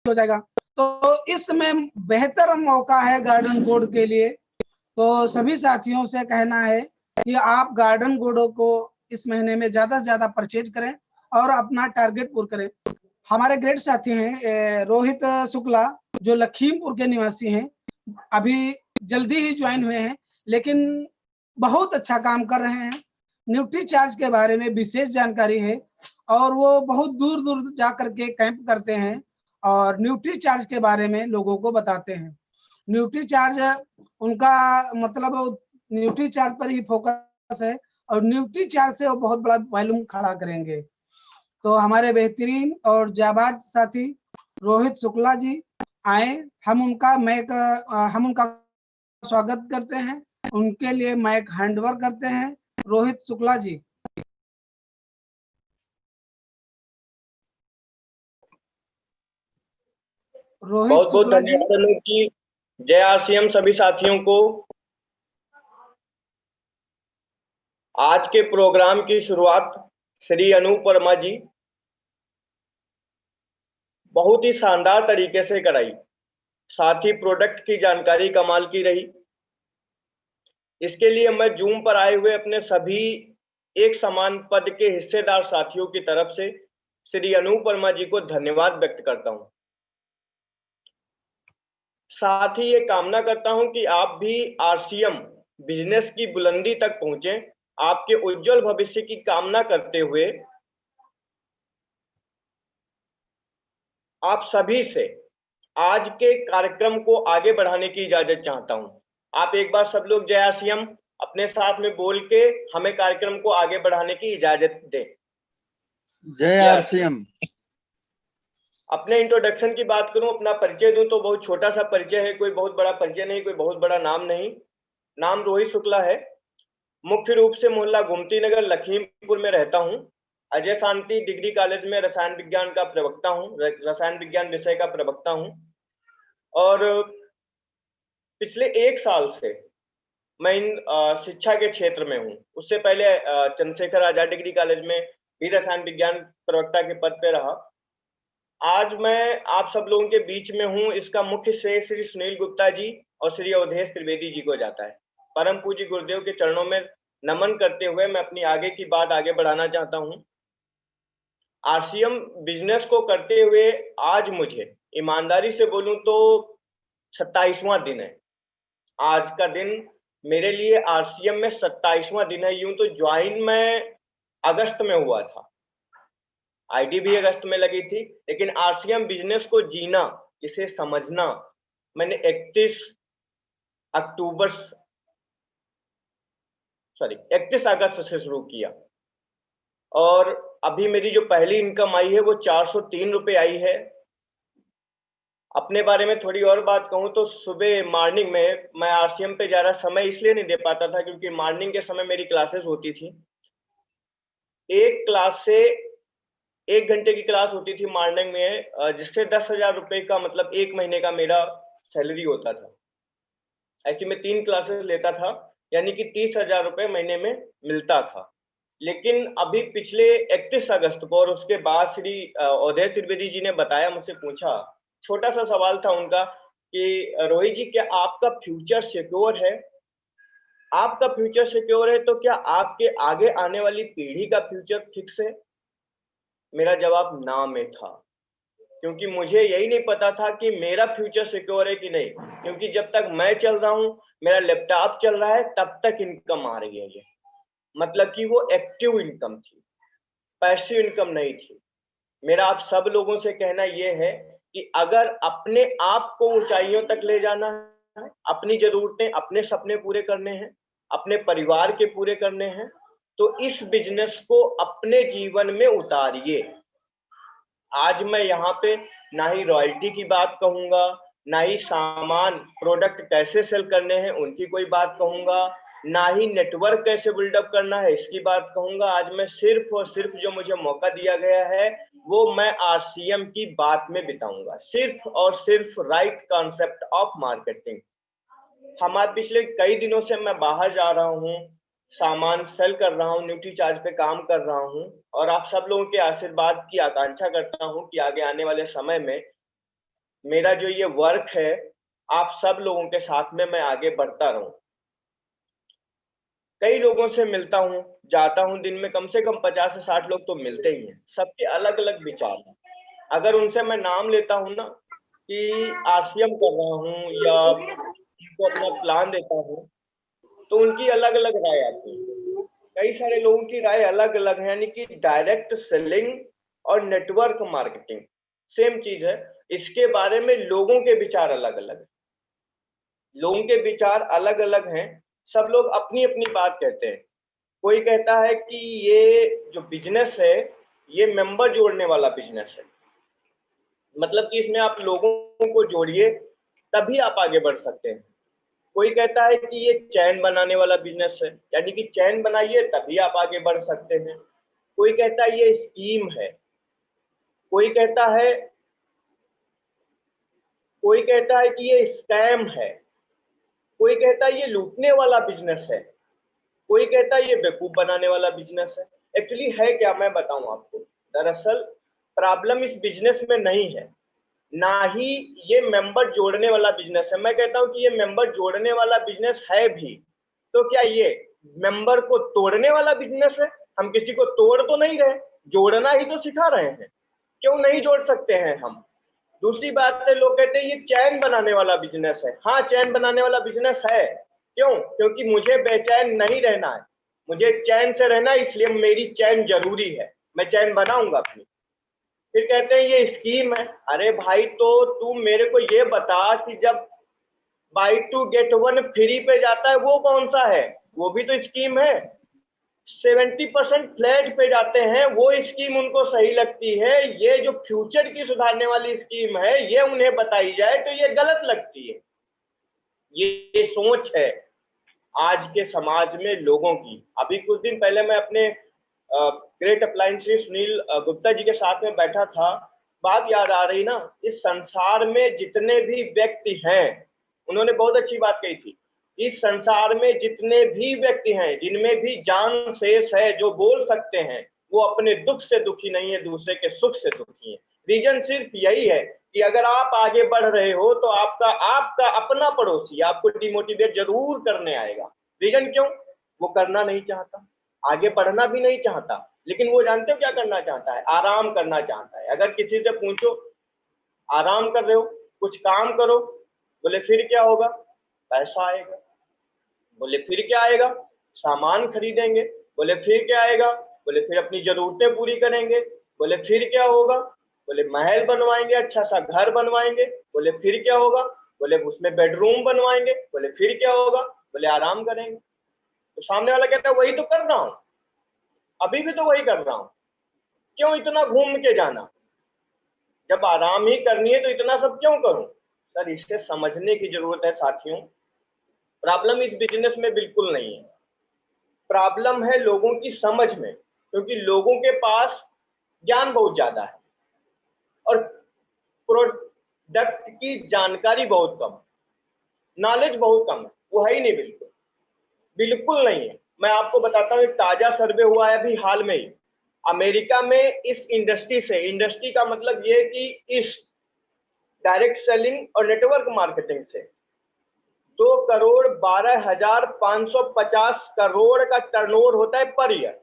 हो जाएगा। तो इसमें बेहतर मौका है गार्डन कोड के लिए। तो सभी साथियों से कहना है कि आप गार्डन कोड को इस महीने में ज्यादा से ज्यादा परचेज करें और अपना टारगेट पूरा करें। हमारे ग्रेट साथी हैं रोहित शुक्ला, जो लखीमपुर के निवासी हैं, अभी जल्दी ही ज्वाइन हुए हैं, लेकिन बहुत अच्छा काम कर रहे हैं। न्यूट्री चार्ज के बारे में विशेष जानकारी है और वो बहुत दूर दूर जा करके कैंप करते हैं और न्यूट्री चार्ज के बारे में लोगों को बताते हैं। न्यूट्री चार्ज उनका मतलब न्यूट्री चार्ज पर ही फोकस है और न्यूट्री चार्ज से वो बहुत बड़ा वॉल्यूम खड़ा करेंगे। तो हमारे बेहतरीन और जाबाज साथी रोहित शुक्ला जी आए, हम उनका स्वागत करते हैं, उनके लिए माइक हैंडओवर करते हैं। रोहित शुक्ला जी। रोहित बहुत बहुत शुक्ला जी। धन्यवाद अनूप जी। जय आरसीएम सभी साथियों को। आज के प्रोग्राम की शुरुआत श्री अनूप वर्मा जी बहुत ही शानदार तरीके से कराई। साथ ही प्रोडक्ट की जानकारी कमाल की रही। इसके लिए मैं जूम पर आए हुए अपने सभी एक समान पद के हिस्सेदार साथियों की तरफ से श्री अनूप वर्मा जी को धन्यवाद व्यक्त करता हूं। साथ ही ये कामना करता हूं कि आप भी आरसीएम बिजनेस की बुलंदी तक पहुंचे। आपके उज्जवल भविष्य की कामना करते हुए आप सभी से आज के कार्यक्रम को आगे बढ़ाने की इजाजत चाहता हूं। आप एक बार सब लोग जय आरसीएम अपने साथ में बोल के हमें कार्यक्रम को आगे बढ़ाने की इजाजत दें। जय आरसीएम। अपने इंट्रोडक्शन की बात करूं, अपना परिचय दूं तो बहुत छोटा सा परिचय है, कोई बहुत बड़ा परिचय नहीं, कोई बहुत बड़ा नाम नहीं। नाम रोहित शुक्ला है। मुख्य रूप से मोहल्ला गोमती नगर लखीमपुर में रहता हूं। अजय शांति डिग्री कॉलेज में रसायन विज्ञान का प्रवक्ता हूं, रसायन विज्ञान विषय का प्रवक्ता हूं। और पिछले 1 साल से मैं शिक्षा के क्षेत्र में हूं। उससे पहले चंद्रशेखर आजाद डिग्री कॉलेज में भी रसायन विज्ञान प्रवक्ता के पद पे रहा। आज मैं आप सब लोगों के बीच में हूं, इसका मुख्य श्रेय श्री सुनील गुप्ता जी और श्री अवधेश त्रिवेदी जी को जाता है। परम पूज्य गुरुदेव के चरणों में नमन करते हुए मैं अपनी आगे की बात आगे बढ़ाना चाहता हूं। आरसीएम बिजनेस को करते हुए आज मुझे ईमानदारी से बोलूं तो 27वां दिन है। आज का दिन मेरे लिए आरसीएम में 27वां दिन है। यूं तो ज्वाइन मैं अगस्त में हुआ था, आईडी भी अगस्त में लगी थी, लेकिन आरसीएम बिजनेस को जीना, इसे समझना मैंने 31 अगस्त से शुरू किया। और अभी मेरी जो पहली इनकम आई है वो 403 रुपए आई है। अपने बारे में थोड़ी और बात कहूं तो सुबह मॉर्निंग में मैं आरसीएम पे ज्यादा समय इसलिए नहीं दे पाता था क्योंकि मॉर्निंग के समय मेरी क्लासेस होती थी। एक क्लास से 1 घंटे की क्लास होती थी मॉर्निंग में, जिससे 10,000 रुपए का मतलब 1 महीने का मेरा सैलरी होता था। ऐसी मैं 3 क्लासेस लेता था, यानी कि 30,000 रुपए महीने में मिलता था। लेकिन अभी पिछले 31 अगस्त को और उसके बाद श्री अवधेश त्रिवेदी जी ने बताया, मुझसे पूछा, छोटा सा सवाल था उनका कि रोहित जी क्या आपका फ्यूचर सिक्योर है? आपका फ्यूचर सिक्योर है तो क्या आपके आगे आने वाली पीढ़ी का फ्यूचर फिक्स है? मेरा जवाब ना में था, क्योंकि मुझे यही नहीं पता था कि मेरा फ्यूचर सिक्योर है कि नहीं। क्योंकि जब तक मैं चल रहा हूं, मेरा लैपटॉप चल रहा है, तब तक इनकम आ रही है। ये मतलब कि वो एक्टिव इनकम थी, पैसिव इनकम नहीं थी। मेरा आप सब लोगों से कहना यह है कि अगर अपने आप को ऊंचाइयों तक ले जाना है, अपनी जरूरतें, अपने सपने पूरे करने हैं, अपने परिवार के पूरे करने हैं, तो इस बिजनेस को अपने जीवन में उतारिए। आज मैं यहाँ पे ना ही रॉयल्टी की बात कहूंगा, ना ही सामान प्रोडक्ट कैसे सेल करने हैं उनकी कोई बात कहूंगा, ना ही नेटवर्क कैसे बिल्डअप करना है इसकी बात कहूंगा। आज मैं सिर्फ और सिर्फ जो मुझे मौका दिया गया है वो मैं आरसीएम की बात में बिताऊंगा, सिर्फ और सिर्फ राइट कॉन्सेप्ट ऑफ मार्केटिंग। हमारे पिछले कई दिनों से मैं बाहर जा रहा हूँ, सामान सेल कर रहा हूँ, न्यूट्री चार्ज पे काम कर रहा हूँ, और आप सब लोगों के आशीर्वाद की आकांक्षा करता हूँ कि आगे आने वाले समय में मेरा जो ये वर्क है, आप सब लोगों के साथ में मैं आगे बढ़ता रहूं। कई लोगों से मिलता हूं, जाता हूं, दिन में कम से कम 50 से 60 लोग तो मिलते ही हैं। सबके अलग अलग विचार हैं। अगर उनसे मैं नाम लेता हूं ना कि आरसीएम कर रहा हूं या उनको अपना प्लान देता हूं, तो उनकी अलग अलग राय आती है। कई सारे लोगों की राय अलग अलग है, यानी कि डायरेक्ट सेलिंग और नेटवर्क मार्केटिंग सेम चीज है। इसके बारे में लोगों के विचार अलग अलग है। लोगों के विचार अलग अलग हैं। सब लोग अपनी अपनी बात कहते हैं। कोई कहता है कि ये जो बिजनेस है, ये मेंबर जोड़ने वाला बिजनेस है, मतलब कि इसमें आप लोगों को जोड़िए तभी आप आगे बढ़ सकते हैं। कोई कहता है कि ये चैन बनाने वाला बिजनेस है, यानी कि चैन बनाइए तभी आप आगे बढ़ सकते हैं। कोई कहता है ये स्कीम है। कोई कहता है कि ये स्कैम है। कोई कहता है ये लूटने वाला बिजनेस है। कोई कहता है ये बेवकूफ बनाने वाला बिजनेस है। एक्चुअली है क्या, मैं बताऊं आपको। दरअसल प्रॉब्लम इस बिजनेस में नहीं है, ना ही ये मेंबर जोड़ने वाला बिजनेस है। मैं कहता हूं कि ये मेंबर जोड़ने वाला बिजनेस है भी, तो क्या ये मेंबर को तोड़ने वाला बिजनेस है? हम किसी को तोड़ तो नहीं रहे, जोड़ना ही तो सिखा रहे हैं। क्यों नहीं जोड़ सकते हैं हम? दूसरी बात है, लोग कहते हैं ये चैन बनाने वाला बिजनेस है। हाँ, चैन बनाने वाला बिजनेस है। क्यों? क्योंकि मुझे बेचैन नहीं रहना है, मुझे चैन से रहना है, इसलिए मेरी चैन जरूरी है। मैं चैन बनाऊंगा अपनी। फिर कहते हैं ये स्कीम है। अरे भाई, तो तू मेरे को ये बता कि जब बाई 2 गेट 1 फ्री पे जाता है वो कौन सा है? वो भी तो स्कीम है। 70% फ्लैट पे जाते हैं, वो स्कीम उनको सही लगती है। ये जो फ्यूचर की सुधारने वाली स्कीम है, ये उन्हें बताई जाए तो ये गलत लगती है। ये सोच है आज के समाज में लोगों की। अभी कुछ दिन पहले मैं अपने ग्रेट अप्लायंस श्री सुनील गुप्ता जी के साथ में बैठा था। बात याद आ रही ना, इस संसार में जितने भी व्यक्ति हैं, उन्होंने बहुत अच्छी बात कही थी। इस संसार में जितने भी व्यक्ति हैं, जिनमें भी जान शेष है, जो बोल सकते हैं, वो अपने दुख से दुखी नहीं है, दूसरे के सुख से दुखी है। रीजन सिर्फ यही है कि अगर आप आगे बढ़ रहे हो तो आपका अपना पड़ोसी आपको डिमोटिवेट जरूर करने आएगा। रीजन क्यों? वो करना नहीं चाहता, आगे बढ़ना भी नहीं चाहता, लेकिन वो जानते हो क्या करना चाहता है? आराम करना चाहता है। अगर किसी से पूछो आराम कर रहे हो, कुछ काम करो, बोले फिर क्या होगा? पैसा आएगा। बोले फिर क्या आएगा? सामान खरीदेंगे। बोले फिर क्या आएगा? बोले फिर अपनी जरूरतें पूरी करेंगे। बोले फिर क्या होगा? बोले महल बनवाएंगे, अच्छा सा घर बनवाएंगे। बोले फिर क्या होगा? बोले उसमें बेडरूम बनवाएंगे। बोले फिर क्या होगा? बोले आराम करेंगे। तो सामने वाला कहता है वही तो कर रहा हूं, अभी भी तो वही कर रहा हूं, क्यों इतना घूम के जाना? जब आराम ही करनी है तो इतना सब क्यों करूं? सर, इसे समझने की जरूरत है साथियों। प्रॉब्लम इस बिजनेस में बिल्कुल नहीं है, प्रॉब्लम है लोगों की समझ में। क्योंकि लोगों के पास ज्ञान बहुत ज्यादा है और प्रोडक्ट की जानकारी बहुत कम, नॉलेज बहुत कम है। वो है ही नहीं, बिल्कुल बिल्कुल नहीं है। मैं आपको बताता हूँ, एक ताजा सर्वे हुआ है अभी हाल में ही अमेरिका में। इस इंडस्ट्री से, इंडस्ट्री का मतलब ये कि इस डायरेक्ट सेलिंग और नेटवर्क मार्केटिंग से 2,12,550 करोड़ का टर्नओवर होता है पर ईयर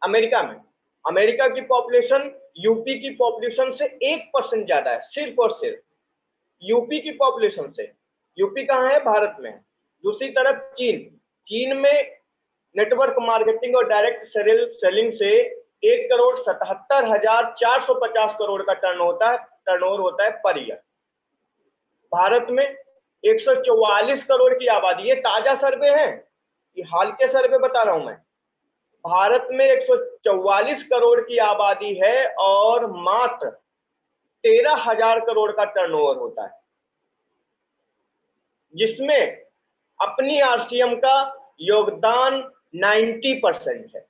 अमेरिका में। अमेरिका की पॉपुलेशन यूपी की पॉपुलेशन से 1% ज्यादा है, सिर्फ और सिर्फ यूपी की पॉपुलेशन से। यूपी कहाँ है? भारत में है। दूसरी तरफ चीन में नेटवर्क मार्केटिंग और डायरेक्ट सेलिंग से 1,77,450 करोड़ का टर्नओवर होता है पर ईयर। भारत में 144 करोड़ की आबादी। ये ताजा सर्वे है, ये हाल के सर्वे बता रहा हूं मैं। भारत में 144 करोड़ की आबादी है और मात्र 13,000 करोड़ का टर्नओवर होता है, जिसमें अपनी आरसीएम का योगदान 90% है।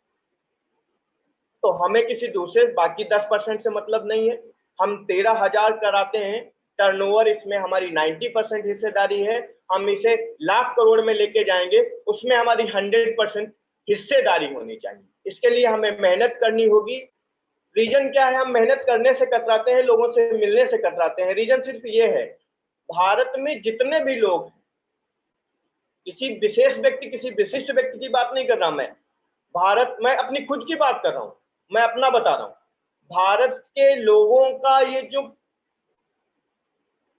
तो हमें किसी दूसरे बाकी 10% से मतलब नहीं है। हम 13,000 कराते हैं टर्नओवर, इसमें हमारी 90% हिस्सेदारी है। हम इसे लाख करोड़ में लेके जाएंगे, उसमें हमारी 100% हिस्सेदारी होनी चाहिए। इसके लिए हमें मेहनत करनी होगी, रीजन क्या है? हम मेहनत करने से कतराते हैं, लोगों से मिलने से कतराते हैं। रीजन सिर्फ ये है, भारत में जितने भी लोग, किसी विशेष व्यक्ति, किसी विशिष्ट व्यक्ति की बात नहीं कर रहा मैं, भारत, मैं अपनी खुद की बात कर रहा हूं, मैं अपना बता रहा हूं। भारत के लोगों का ये जो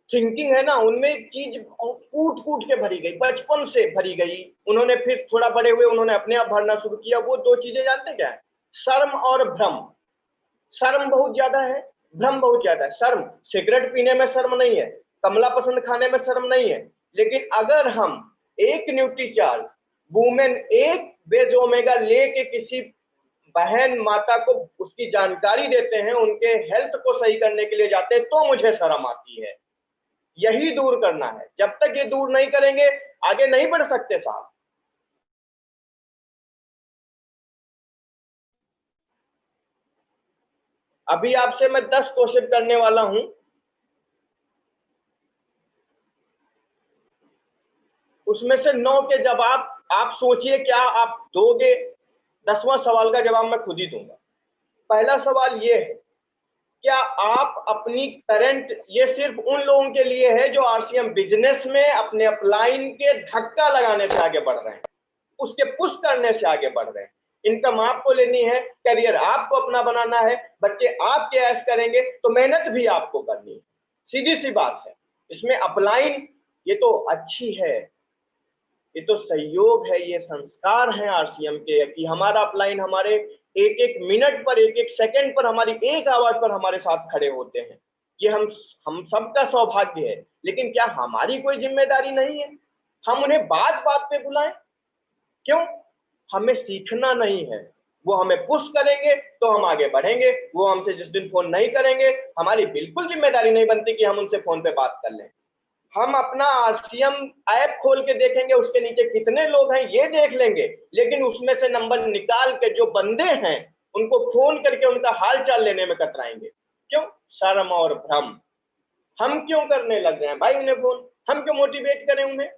थिंकिंग है ना, उनमें एक चीज कूट कूट के भरी गई, बचपन से भरी गई। उन्होंने फिर थोड़ा बड़े हुए, उन्होंने अपने आप भरना शुरू किया। वो दो चीजें जानते क्या है? शर्म और भ्रम। शर्म बहुत ज्यादा है, भ्रम बहुत ज्यादा है। शर्म, सिगरेट पीने में शर्म नहीं है, कमला पसंद खाने में शर्म नहीं है, लेकिन अगर हम एक न्यूट्रीचार्ज वुमेन, एक वेज ओमेगा लेके किसी बहन माता को उसकी जानकारी देते हैं, उनके हेल्थ को सही करने के लिए जाते हैं, तो मुझे शर्म आती है। यही दूर करना है। जब तक ये दूर नहीं करेंगे, आगे नहीं बढ़ सकते साहब। अभी आपसे मैं 10 क्वेश्चन करने वाला हूं, उसमें से 9 के जवाब आप सोचिए क्या आप दोगे। 10वां सवाल का जवाब मैं खुद ही दूंगा। पहला सवाल ये है, क्या आप अपनी करंट, ये सिर्फ उन लोगों के लिए है जो आरसीएम बिजनेस में अपने अपलाइन के धक्का लगाने से आगे बढ़ रहे हैं, उसके पुश करने से आगे बढ़ रहे हैं। इनकम आपको लेनी है, करियर आपको अपना बनाना है, बच्चे आपके ऐश करेंगे, तो मेहनत भी आपको करनी है। सीधी सी बात है। इसमें अपलाइन ये तो अच्छी है, ये तो सहयोग है, ये संस्कार है आरसीएम के कि हमारा अपलाइन हमारे एक एक मिनट पर, एक एक सेकंड पर, हमारी एक आवाज पर हमारे साथ खड़े होते हैं। ये हम सबका सौभाग्य है। लेकिन क्या हमारी कोई जिम्मेदारी नहीं है? हम उन्हें बात बात पे बुलाएं? क्यों? हमें सीखना नहीं है। वो हमें पुश करेंगे तो हम आगे बढ़ेंगे। वो हमसे जिस दिन फोन नहीं करेंगे, हमारी बिल्कुल जिम्मेदारी नहीं बनती कि हम उनसे फोन पे बात कर लें। हम अपना आरसीएम ऐप खोल के देखेंगे, उसके नीचे कितने लोग हैं ये देख लेंगे, लेकिन उसमें से नंबर निकाल के जो बंदे हैं उनको फोन करके उनका हाल चाल लेने में कतराएंगे। क्यों? शर्म और भ्रम। हम क्यों करने लग गए हैं भाई उन्हें फोन? हम क्यों मोटिवेट करें उन्हें?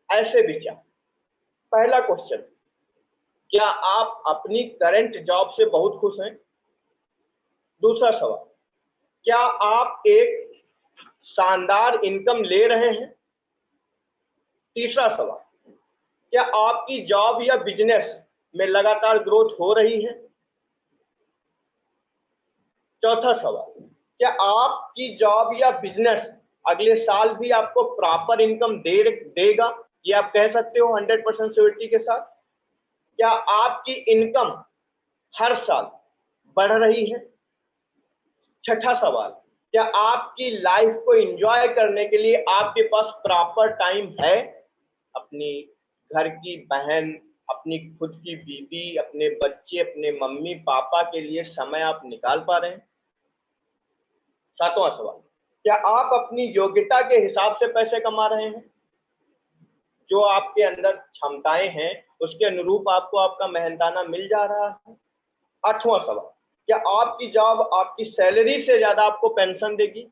ऐसे विचार। पहला क्वेश्चन, क्या आप अपनी करंट जॉब से बहुत खुश हैं? दूसरा सवाल, क्या आप एक शानदार इनकम ले रहे हैं? तीसरा सवाल, क्या आपकी जॉब या बिजनेस में लगातार ग्रोथ हो रही है? चौथा सवाल, क्या आपकी जॉब या बिजनेस अगले साल भी आपको प्रॉपर इनकम देगा? ये आप कह सकते हो 100% श्योरिटी के साथ। क्या आपकी इनकम हर साल बढ़ रही है? छठा सवाल, क्या आपकी लाइफ को एंजॉय करने के लिए आपके पास प्रॉपर टाइम है? अपनी घर की बहन, अपनी खुद की बीवी, अपने बच्चे, अपने मम्मी पापा के लिए समय आप निकाल पा रहे हैं? सातवां सवाल, क्या आप अपनी योग्यता के हिसाब से पैसे कमा रहे हैं? जो आपके अंदर क्षमताएं हैं उसके अनुरूप आपको आपका मेहनताना मिल जा रहा है? आठवां सवाल, क्या आपकी जॉब आपकी सैलरी से ज्यादा आपको पेंशन देगी?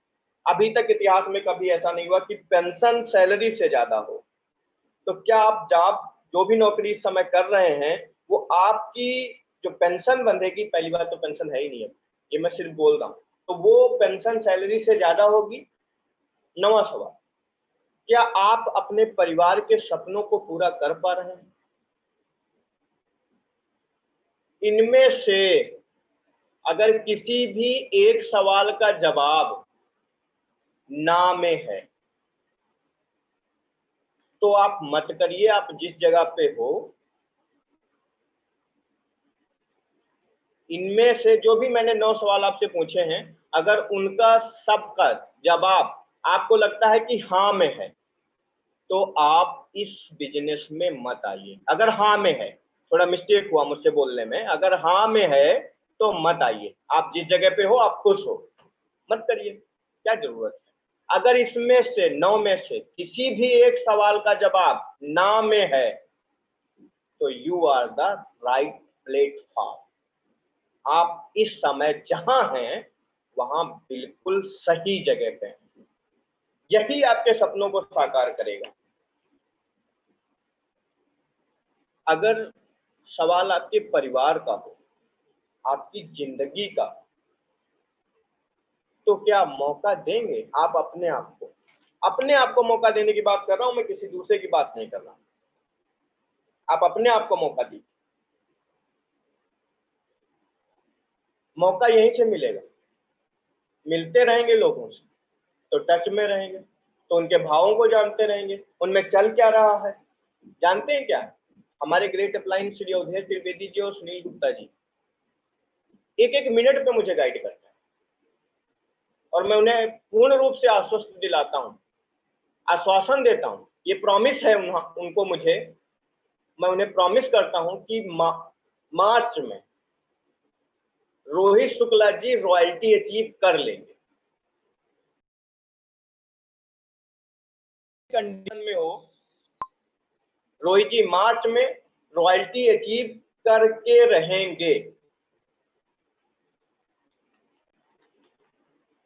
अभी तक इतिहास में कभी ऐसा नहीं हुआ कि पेंशन सैलरी से ज्यादा हो। तो क्या आप जॉब, जो भी नौकरी इस समय कर रहे हैं, वो आपकी जो पेंशन बंधेगी, पहली बात तो पेंशन है ही नहीं है, ये मैं सिर्फ बोल रहा हूं, तो वो पेंशन सैलरी से ज्यादा होगी? नवां सवाल, क्या आप अपने परिवार के सपनों को पूरा कर पा रहे हैं? इनमें से अगर किसी भी एक सवाल का जवाब ना में है तो आप मत करिए। आप जिस जगह पे हो, इनमें से जो भी मैंने 9 सवाल आपसे पूछे हैं, अगर उनका सबका जवाब आपको लगता है कि हाँ में है, तो आप इस बिजनेस में मत आइए। अगर हाँ में है, थोड़ा मिस्टेक हुआ मुझसे बोलने में, अगर हाँ में है तो मत आइए। आप जिस जगह पे हो आप खुश हो, मत करिए, क्या जरूरत है? अगर इसमें से 9 में से किसी भी एक सवाल का जवाब ना में है, तो you are the right platform. आप इस समय जहां हैं वहां बिल्कुल सही जगह पे हैं। यही आपके सपनों को साकार करेगा। अगर सवाल आपके परिवार का हो, आपकी जिंदगी का, तो क्या मौका देंगे आप अपने आप को मौका देने की बात कर रहा हूं मैं, किसी दूसरे की बात नहीं कर रहा। आप अपने आप को मौका दीजिए, मौका यहीं से मिलेगा। मिलते रहेंगे लोगों से तो टच में रहेंगे, तो उनके भावों को जानते रहेंगे, उनमें चल क्या रहा है। जानते हैं क्या, हमारे ग्रेट अपलाइन श्री अवधेश त्रिवेदी जी और सुनील गुप्ता जी एक एक मिनट पे मुझे गाइड करते हैं, और मैं उन्हें पूर्ण रूप से आश्वस्त दिलाता हूं, आश्वासन देता हूं, ये प्रॉमिस है उनको मुझे, मैं उन्हें प्रॉमिस करता हूं कि मार्च में रोहित शुक्ला जी रॉयल्टी अचीव कर लेंगे। कंडीशन में हो, रोहित जी मार्च में रॉयल्टी अचीव करके रहेंगे।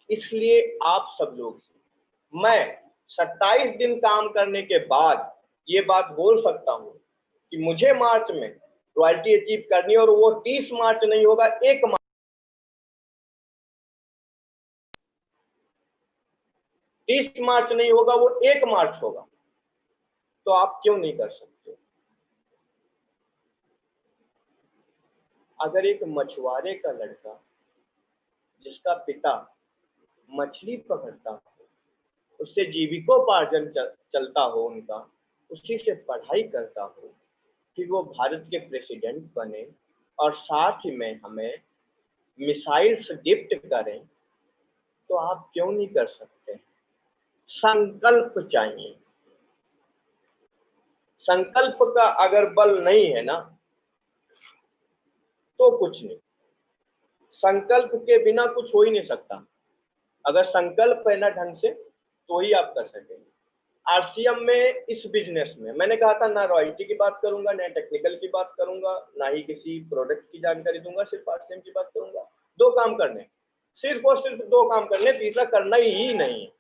इसलिए आप सब लोग, मैं 27 दिन काम करने के बाद ये बात बोल सकता हूं कि मुझे मार्च में रॉयल्टी अचीव करनी, और वो 30 मार्च नहीं होगा, 1 मार्च, 30 मार्च नहीं होगा, वो 1 मार्च होगा। तो आप क्यों नहीं कर सकते? अगर एक मछुआरे का लड़का जिसका पिता मछली पकड़ता हो, उससे जीविकोपार्जन चलता हो उनका, उसी से पढ़ाई करता हो, कि वो भारत के प्रेसिडेंट बने और साथ ही में हमें मिसाइल्स गिफ्ट करें, तो आप क्यों नहीं कर सकते? संकल्प चाहिए। संकल्प का अगर बल नहीं है ना, तो कुछ नहीं। संकल्प के बिना कुछ हो ही नहीं सकता। अगर संकल्प है ना ढंग से, तो ही आप कर सकेंगे। आरसीएम में, इस बिजनेस में, मैंने कहा था ना रॉयल्टी की बात करूंगा, ना टेक्निकल की बात करूंगा, ना ही किसी प्रोडक्ट की जानकारी दूंगा, सिर्फ आरसीएम की बात करूंगा। 2 काम करने, सिर्फ और सिर्फ 2 काम करने, तीसरा करना ही नहीं है।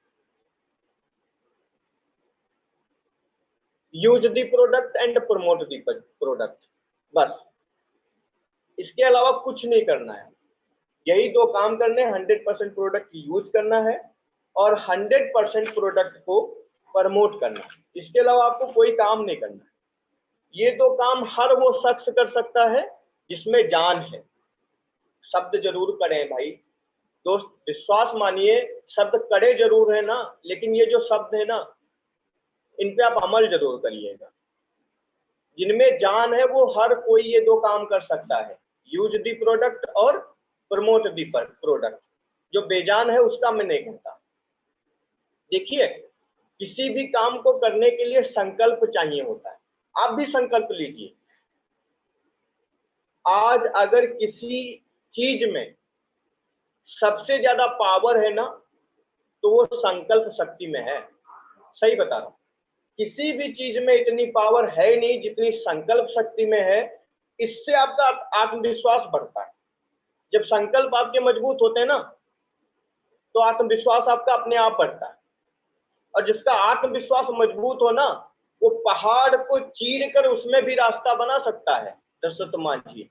Use the product and promote the product, बस। इसके अलावा कुछ नहीं करना है। यही 2 काम करने, 100% प्रोडक्ट यूज करना है और 100% प्रोडक्ट को प्रमोट करना है। इसके अलावा आपको कोई काम नहीं करना है। ये 2 काम हर वो शख्स कर सकता है जिसमें जान है। शब्द जरूर करें भाई दोस्त, विश्वास मानिए, शब्द कड़े जरूर है ना, लेकिन ये जो शब्द है ना, इन पे आप अमल जरूर करिएगा। जिनमें जान है वो हर कोई ये 2 काम कर सकता है, यूज दी प्रोडक्ट और प्रमोट दी प्रोडक्ट। जो बेजान है उसका मैं नहीं कहता। देखिए, किसी भी काम को करने के लिए संकल्प चाहिए होता है। आप भी संकल्प लीजिए। आज अगर किसी चीज में सबसे ज्यादा पावर है ना, तो वो संकल्प शक्ति में है। सही बता रहा हूं। किसी भी चीज में इतनी पावर है नहीं जितनी संकल्प शक्ति में है। इससे आपका आत्मविश्वास बढ़ता है। जब संकल्प आपके मजबूत होते हैं ना, तो आत्मविश्वास आपका अपने आप बढ़ता है। और जिसका आत्मविश्वास मजबूत हो ना, वो पहाड़ को चीर कर उसमें भी रास्ता बना सकता है। दशरथ मांझी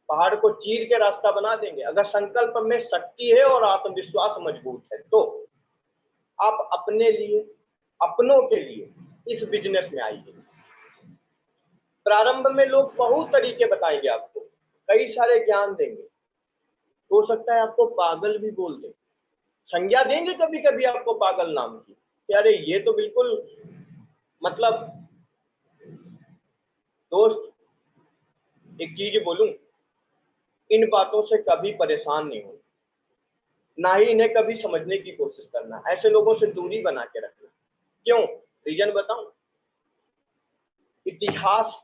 पहाड़ को चीर के रास्ता बना देंगे। अगर संकल्प में शक्ति है और आत्मविश्वास मजबूत है, तो आप अपने लिए, अपनों के लिए इस बिजनेस में आइए। प्रारंभ में लोग बहुत तरीके बताएंगे आपको, कई सारे ज्ञान देंगे। हो सकता है आपको पागल भी बोल दे, संज्ञा देंगे कभी कभी आपको पागल नाम की, कि अरे ये तो बिल्कुल, मतलब दोस्त एक चीज बोलूं, इन बातों से कभी परेशान नहीं हो, ना ही इन्हें कभी समझने की कोशिश करना। ऐसे लोगों से दूरी बना के रखना। क्यों? रीजन बताऊं? इतिहास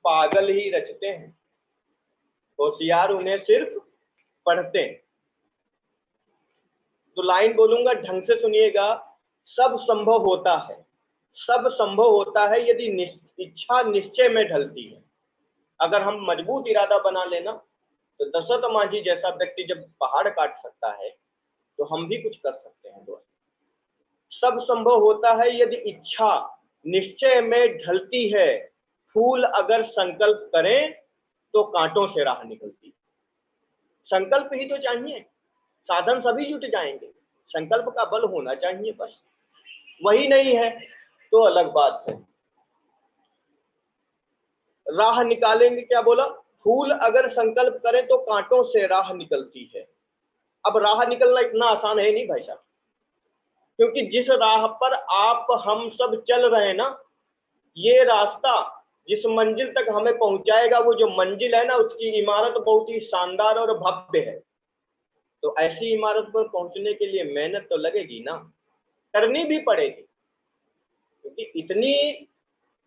पागल ही रचते हैं, होशियार उन्हें सिर्फ पढ़ते हैं। तो लाइन बोलूंगा, ढंग से सुनिएगा। सब संभव होता है, सब संभव होता है यदि इच्छा निश्चय में ढलती है। अगर हम मजबूत इरादा बना लेना, तो दशरथ मांझी जैसा व्यक्ति जब पहाड़ काट सकता है, तो हम भी कुछ कर सकते हैं दोस्त। सब संभव होता है यदि इच्छा निश्चय में ढलती है। फूल अगर संकल्प करें तो कांटों से राह निकलती। संकल्प ही तो चाहिए। साधन सभी जुट जाएंगे, संकल्प का बल होना चाहिए, बस वही नहीं है तो अलग बात है। राह निकालेंगे, क्या बोला, फूल अगर संकल्प करें तो कांटों से राह निकलती है। अब राह निकलना इतना आसान है नहीं भाई साहब, क्योंकि जिस राह पर आप हम सब चल रहे हैं ना, ये रास्ता जिस मंजिल तक हमें पहुंचाएगा, वो जो मंजिल है ना, उसकी इमारत बहुत ही शानदार और भव्य है। तो ऐसी इमारत पर पहुंचने के लिए मेहनत तो लगेगी ना, करनी भी पड़ेगी, क्योंकि इतनी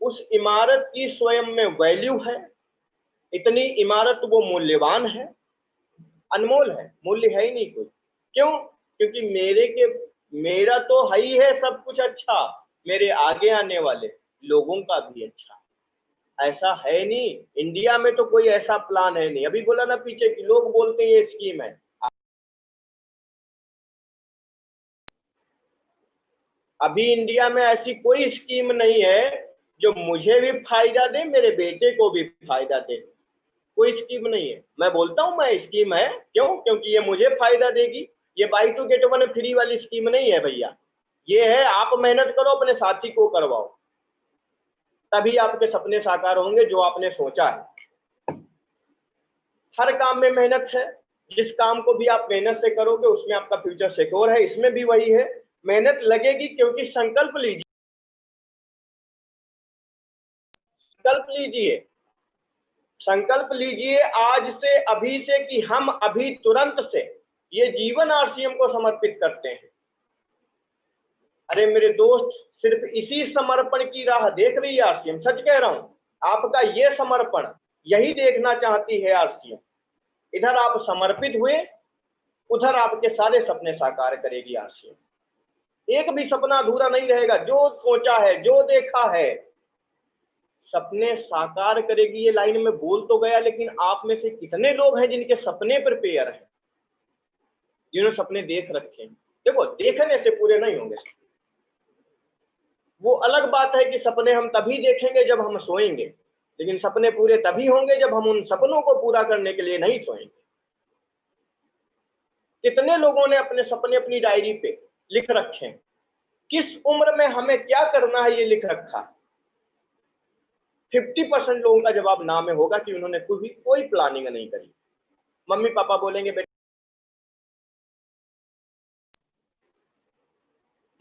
उस इमारत की स्वयं में वैल्यू है, इतनी इमारत वो मूल्यवान है, अनमोल है, मूल्य है ही नहीं कोई। क्यों? क्योंकि मेरा तो है ही है सब कुछ अच्छा, मेरे आगे आने वाले लोगों का भी अच्छा। ऐसा है नहीं, इंडिया में तो कोई ऐसा प्लान है नहीं। अभी बोला ना पीछे कि लोग बोलते हैं ये स्कीम है, अभी इंडिया में ऐसी कोई स्कीम नहीं है जो मुझे भी फायदा दे, मेरे बेटे को भी फायदा दे। कोई स्कीम नहीं है। मैं बोलता हूं मैं स्कीम है, क्यों? क्योंकि ये मुझे फायदा देगी। ये buy two get one free वाली स्कीम नहीं है भैया, ये है आप मेहनत करो, अपने साथी को करवाओ, तभी आपके सपने साकार होंगे जो आपने सोचा है। हर काम में मेहनत है, जिस काम को भी आप मेहनत से करोगे उसमें आपका फ्यूचर सिक्योर है। इसमें भी वही है, मेहनत लगेगी, क्योंकि संकल्प लीजिए, संकल्प लीजिए, संकल्प लीजिए आज से, अभी से, कि हम अभी तुरंत से ये जीवन आरसीएम को समर्पित करते हैं। अरे मेरे दोस्त, सिर्फ इसी समर्पण की राह देख रही है आरसीएम, सच कह रहा हूं, आपका ये समर्पण यही देखना चाहती है आरसीएम। इधर आप समर्पित हुए, उधर आपके सारे सपने साकार करेगी आरसीएम। एक भी सपना अधूरा नहीं रहेगा, जो सोचा है, जो देखा है, सपने साकार करेगी। ये लाइन में बोल तो गया, लेकिन आप में से कितने लोग हैं जिनके सपने प्रिपेयर हैं, जिन्होंने सपने देख रखे हैं? देखो, देखने से पूरे नहीं होंगे। वो अलग बात है कि सपने हम तभी देखेंगे जब हम सोएंगे, लेकिन सपने पूरे तभी होंगे जब हम उन सपनों को पूरा करने के लिए नहीं सोएंगे। कितने लोगों ने अपने सपने अपनी डायरी पे लिख रखे हैं, किस उम्र में हमें क्या करना है ये लिख रखा है। 50% लोगों का जवाब ना में होगा कि उन्होंने कोई प्लानिंग नहीं करी। मम्मी पापा बोलेंगे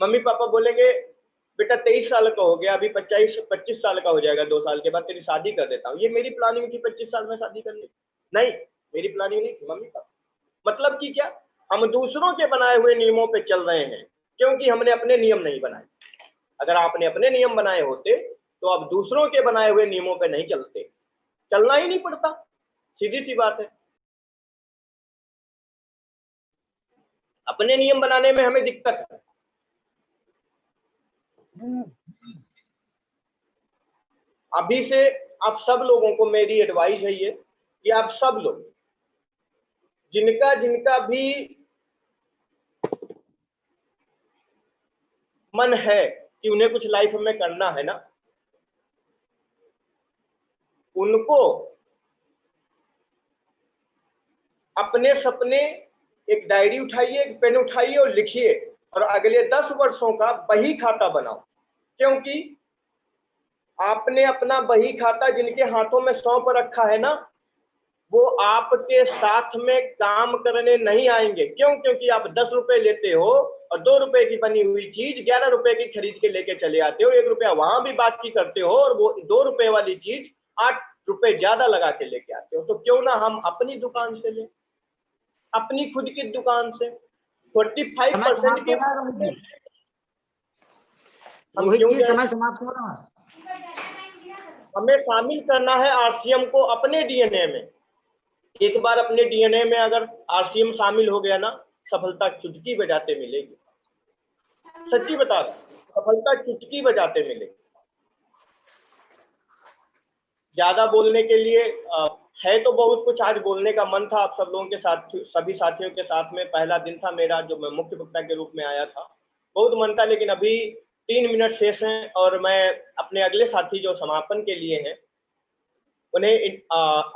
मम्मी पापा बोलेंगे बेटा 23 साल का हो गया, अभी 25 साल का हो जाएगा, 2 साल के बाद तेरी शादी कर देता हूँ। ये मेरी प्लानिंग थी 25 साल में शादी करने? नहीं, मेरी प्लानिंग नहीं थी मम्मी पापा। मतलब कि क्या, हम दूसरों के बनाए हुए नियमों पे चल रहे हैं, क्योंकि हमने अपने नियम नहीं बनाए। अगर आपने अपने नियम बनाए होते तो आप दूसरों के बनाए हुए नियमों पे नहीं चलते, चलना ही नहीं पड़ता, सीधी सी बात है। अपने नियम बनाने में हमें दिक्कत है। अभी से आप सब लोगों को मेरी एडवाइस है ये, कि आप सब लोग जिनका जिनका भी मन है कि उन्हें कुछ लाइफ में करना है ना, उनको अपने सपने, एक डायरी उठाइए, एक पेन उठाइए और लिखिए, और अगले 10 वर्षों का बही खाता बनाओ। क्योंकि आपने अपना बही खाता जिनके हाथों में सौंप रखा है ना, वो आपके साथ में काम करने नहीं आएंगे। क्यों? क्योंकि आप 10 रुपए लेते हो और 2 रुपए की बनी हुई चीज 11 रुपए की खरीद के लेके चले आते हो, 1 रुपया वहां भी बाकी करते हो, और वो 2 रुपए वाली चीज 8 रुपए ज्यादा लगा के लेके आते हो। तो क्यों ना हम अपनी दुकान से लें, अपनी खुद की दुकान से 45% के समय समाप्त हो रहा है। हमें शामिल करना है आरसीएम को अपने डीएनए में। एक बार अपने डीएनए में अगर आरसीएम शामिल हो गया ना, सफलता चुटकी बजाते मिलेगी। सच्ची बता रहा, सफलता चुटकी बजाते मिलेगी। ज्यादा बोलने के लिए है तो बहुत कुछ, आज बोलने का मन था आप सब लोगों के साथ, सभी साथियों के साथ में। पहला दिन था मेरा जो मैं मुख्य वक्ता के रूप में आया था, बहुत मन था, लेकिन अभी 3 मिनट शेष हैं और मैं अपने अगले साथी जो समापन के लिए हैं उन्हें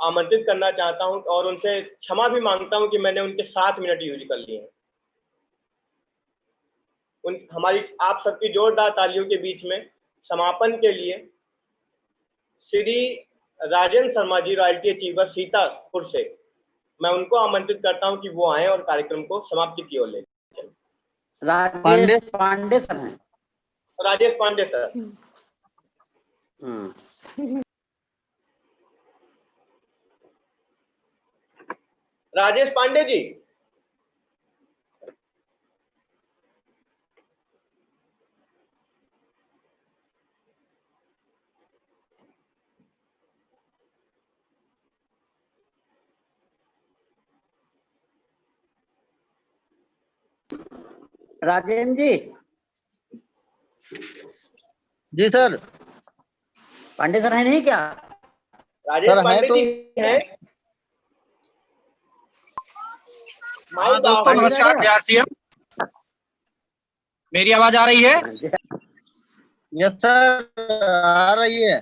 आमंत्रित करना चाहता हूं और उनसे क्षमा भी मांगता हूं कि मैंने उनके 7 मिनट यूज कर लिए हैं। हमारी आप सबकी जोरदार तालियों के बीच में समापन के लिए श्री राजेंद्र शर्मा जी, रॉयल्टी अचीवर सीतापुर से, मैं उनको आमंत्रित करता हूं कि वो आए और कार्यक्रम को समाप्ति की ओर ले। राजेश पांडे सर हैं। राजेश पांडे सर। राजेश पांडे जी। राजेंद्र जी। जी सर। पांडे सर है नहीं क्या? राजेश पांडे जी हैं। हाँ दोस्तों नमस्कार। जय आरसीएम। मेरी आवाज आ रही है? यस सर, आ रही है।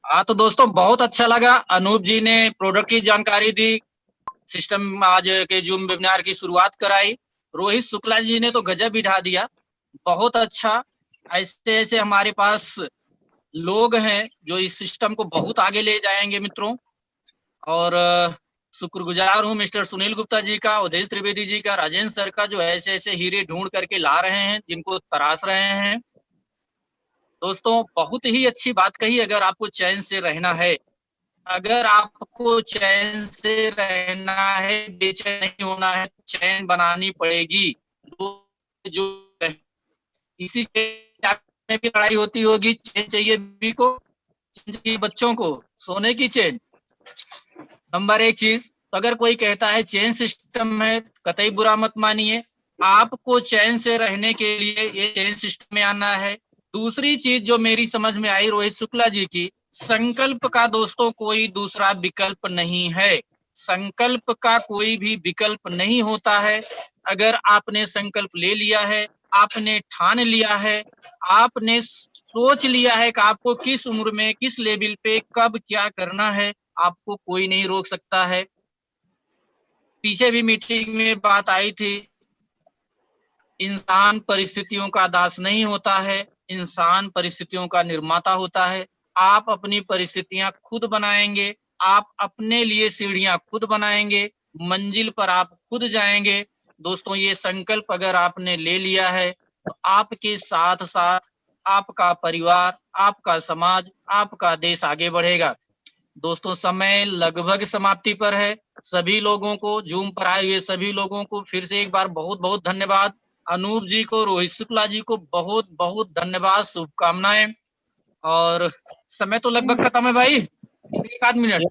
हाँ तो दोस्तों बहुत अच्छा लगा, अनूप जी ने प्रोडक्ट की जानकारी दी, सिस्टम आज के जूम वेबिनार की शुरुआत कराई, रोहित शुक्ला जी ने तो गजब बिठा दिया, बहुत अच्छा। ऐसे ऐसे हमारे पास लोग हैं जो इस सिस्टम को बहुत आगे ले जाएंगे मित्रों। और शुक्रगुजार हूँ मिस्टर सुनील गुप्ता जी का, उदय त्रिवेदी जी का, राजेंद्र सर का, जो ऐसे ऐसे हीरे ढूंढ करके ला रहे हैं, जिनको तराश रहे हैं। दोस्तों बहुत ही अच्छी बात कही, अगर आपको चैन से रहना है, अगर आपको चैन से रहना है, बेचैन नहीं होना है, चैन बनानी पड़ेगी। जो इसी में भी लड़ाई होती होगी, चैन चाहिए बीवी को, चैन चाहिए बच्चों को, सोने की चैन नंबर 1 चीज। तो अगर कोई कहता है चेन सिस्टम है, कतई बुरा मत मानिए, आपको चैन से रहने के लिए ये चेन सिस्टम में आना है। दूसरी चीज जो मेरी समझ में आई रोहित शुक्ला जी की, संकल्प का दोस्तों कोई दूसरा विकल्प नहीं है, संकल्प का कोई भी विकल्प नहीं होता है। अगर आपने संकल्प ले लिया है, आपने ठान लिया है, आपने सोच लिया है कि आपको किस उम्र में किस लेवल पे कब क्या करना है, आपको कोई नहीं रोक सकता है। पीछे भी मीटिंग में बात आई थी, इंसान परिस्थितियों का दास नहीं होता है, इंसान परिस्थितियों का निर्माता होता है। आप अपनी परिस्थितियां खुद बनाएंगे, आप अपने लिए सीढ़ियां खुद बनाएंगे, मंजिल पर आप खुद जाएंगे। दोस्तों ये संकल्प अगर आपने ले लिया है तो आपके साथ साथ आपका परिवार, आपका समाज, आपका देश आगे बढ़ेगा। दोस्तों समय लगभग समाप्ति पर है। सभी लोगों को, जूम पर आए हुए सभी लोगों को फिर से एक बार बहुत बहुत धन्यवाद। अनूप जी को, रोहित शुक्ला जी को बहुत बहुत धन्यवाद, शुभकामनाएं। और समय तो लगभग खत्म है भाई, 1 आध मिनट।